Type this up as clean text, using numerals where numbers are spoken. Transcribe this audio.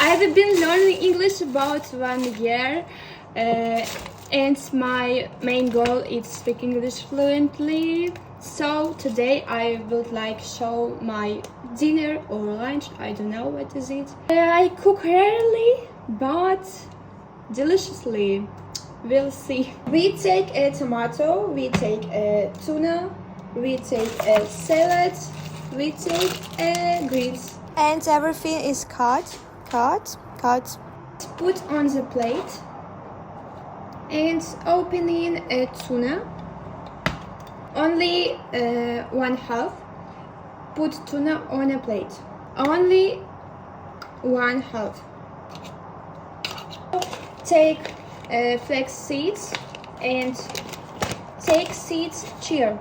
I've been learning English about 1 year, and my main goal is speak English fluently. So today I would like show my dinner or lunch. I don't know what is it. I cook rarely, but deliciously. We'll see. We take a tomato, we take a tuna, we take a salad, we take a greens. And everything is cut. Put on the plate and opening a tuna. Only one half. Put tuna on a plate. Only one half. Take flax seeds and take seeds here.